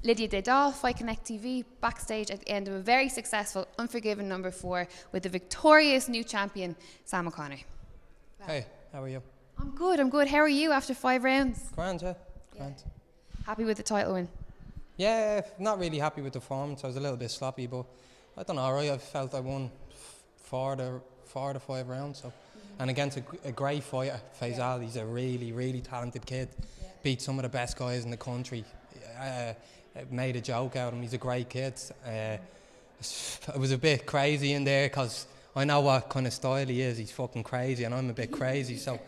Lydia Dedal, Fight Connect TV, backstage at the end of a very successful Unforgiven number 4 with the victorious new champion, Sam O'Connor. Hey, how are you? I'm good. How are you after 5 rounds? Grand, yeah. Grand. Happy with the title win? Yeah, not really happy with the performance. I was a little bit sloppy, but I don't know, right? I felt I won 4 to 5 rounds. So. And against a great fighter, Faisal, he's a really, really talented kid. Beat some of the best guys in the country. Made a joke out of him. He's a great kid. It was a bit crazy in there because I know what kind of style he is. He's fucking crazy and I'm a bit crazy. So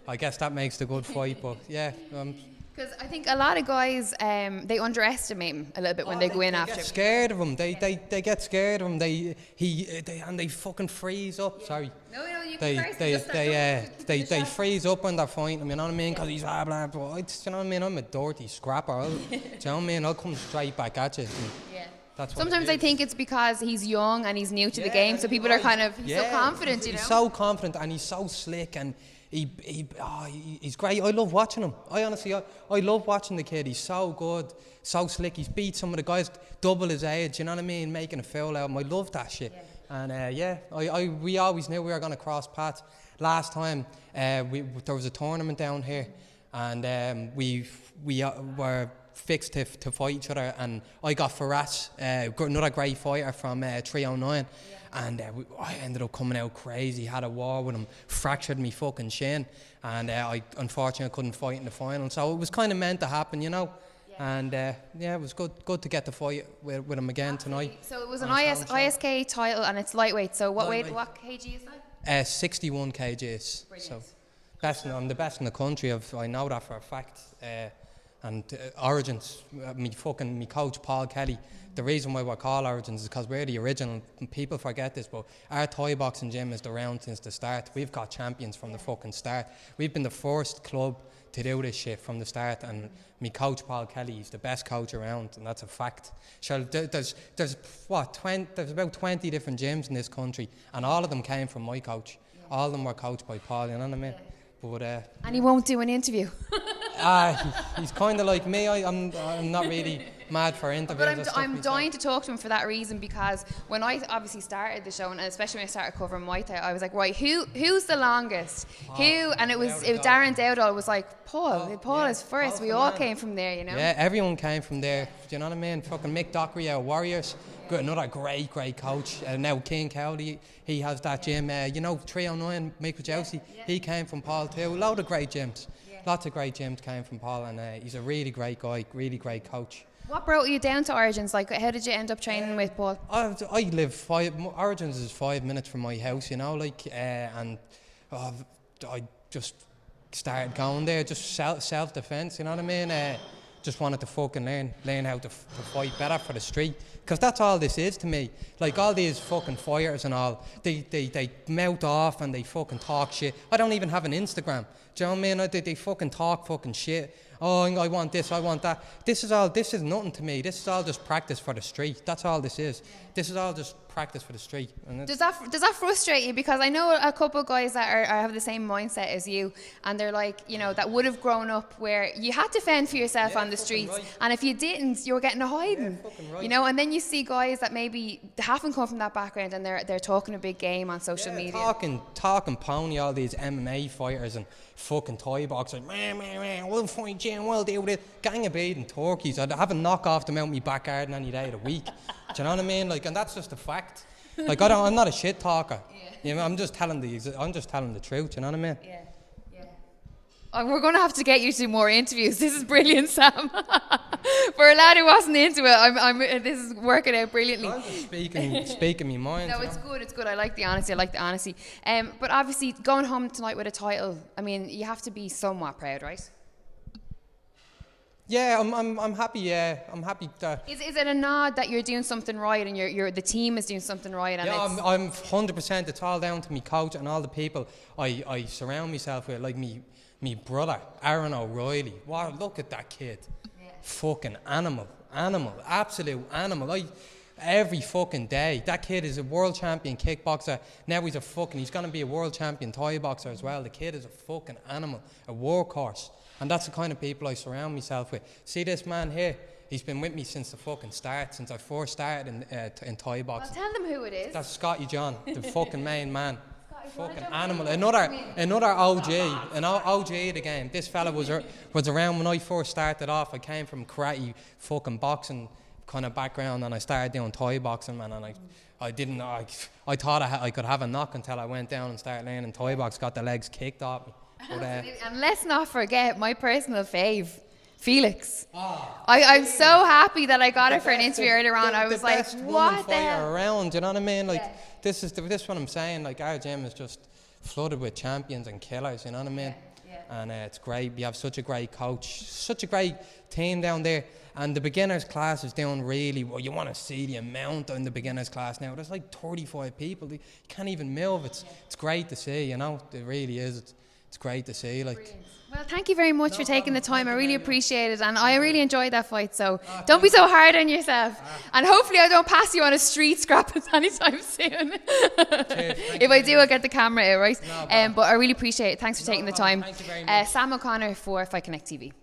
I guess that makes the good fight. But yeah. Because I think a lot of guys, they underestimate him a little bit when they go in after. They get scared of him. They get scared of him. They fucking freeze up. Sorry. No, you can they freeze up when they're fighting him. You know what I mean? Because he's blah blah blah. You know what I mean? I'm a dirty scrapper. Do you know what I mean? I'll come straight back at you. That's sometimes I think it's because he's young and he's new to the game, so people are kind of so confident. You know. He's so confident and he's so slick and. He's great. I love watching him. I love watching the kid. He's so good, so slick. He's beat some of the guys double his age. You know what I mean? Making a foul out of him. I love that shit. And we always knew we were going to cross paths. Last time there was a tournament down here, and we were fixed to fight each other. And I got Faraz, another great fighter from 309. And I ended up coming out crazy, had a war with him, fractured me fucking shin, and I unfortunately couldn't fight in the final. So it was kind of meant to happen, you know. And it was good to get the fight with him again tonight. So it was an ISKA title and it's lightweight. So what kg is that? 61 kgs. Brilliant. So I'm the best in the country. I know that for a fact. And Origins, me coach Paul Kelly. The reason why we're called Origins is because we're the original. People forget this, but our Thai boxing gym is around since the start. We've got champions from the fucking start. We've been the first club to do this shit from the start. And me coach Paul Kelly, he's the best coach around, and that's a fact. So there's about 20 different gyms in this country, and all of them came from my coach. All of them were coached by Paul. You know what I mean? But, and he won't do an interview. He's kind of like me. I'm not really mad for interviews. But I'm dying to talk to him for that reason, because when I obviously started the show, and especially when I started covering Muay Thai, I was like, right, who's the longest? And it was Darren Dowdall was like, Paul is first. We all came from there, you know. Yeah, everyone came from there. Do you know what I mean? Fucking Mick Dockery, our Warriors. Got another great coach. Now King Cowley, he has that gym. 309, Michael Jousey, he came from Paul too. A load of great gyms. Lots of great gyms came from Paul, and he's a really great guy, really great coach. What brought you down to Origins? Like, how did you end up training with Paul? Origins is 5 minutes from my house, you know, and I just started going there, just self-defense, you know what I mean? Just wanted to fucking learn how to fight better for the street, because that's all this is to me. Like, all these fucking fighters and all, they mouth off and they fucking talk shit. I don't even have an Instagram. Do you know what I mean? They fucking talk fucking shit. Oh, I want this, I want that. This is nothing to me. This is all just practice for the street. That's all this is. This is all just practice for the street. And does that frustrate you? Because I know a couple of guys that have the same mindset as you, and they're like, you know, that would have grown up where you had to fend for yourself on the streets, right. And if you didn't, you were getting a hiding. Right. You know, and then you see guys that maybe haven't come from that background, and they're talking a big game on social media. Talking pony, all these MMA fighters and fucking Thai boxers. We'll fight you, we'll do this. Gang of bleeding turkeys. I'd have a knock off them out in my back garden any day of the week. Do you know what I mean? Like, and that's just a fact. Like, I'm not a shit talker. You know, I'm just telling the truth. You know what I mean? Yeah. We're going to have to get you to more interviews. This is brilliant, Sam. For a lad who wasn't into it, this is working out brilliantly. I'm just speaking my mind. No, it's good. It's good. I like the honesty. But obviously, going home tonight with a title, I mean, you have to be somewhat proud, right? Yeah, I'm happy. Yeah, I'm happy. Is it a nod that you're doing something right and the team is doing something right? And I'm 100%. It's all down to me coach and all the people I surround myself with, like me brother Aaron O'Reilly. Wow, look at that kid. Yeah. Fucking animal, absolute animal. Every fucking day, that kid is a world champion kickboxer. Now he's going to be a world champion Thai boxer as well. The kid is a fucking animal, a workhorse. And that's the kind of people I surround myself with. See this man here? He's been with me since the fucking start, since I first started in Thai boxing. Well, tell them who it is. That's Scotty John, the fucking main man. Fucking animal. Another OG, an OG of the game. This fella was around when I first started off. I came from karate, fucking boxing kind of background, and I started doing Thai boxing, man. And I thought I could have a knock until I went down and started learning Thai box. Got the legs kicked off me. But, and let's not forget my personal fave, Felix. I'm so happy that I got it for an interview earlier on. I was like, what the hell? Around, you know what I mean? Like, this is what I'm saying. Like, our gym is just flooded with champions and killers, you know what I mean? And it's great. We have such a great coach, such a great team down there. And the beginners class is doing really well. You want to see the amount in the beginners class now. There's like 35 people. You can't even move. It's great to see, you know? It really is. It's great to see. Like. Brilliant. Well, thank you very much for taking the time. I really appreciate it, and I really enjoyed that fight. So don't be so hard on yourself, and hopefully I don't pass you on a street scrap anytime soon. If I do, I'll get the camera out, right? But I really appreciate it. Thanks for taking the time. Thank you very much. Sam O'Connor for Fight Connect TV.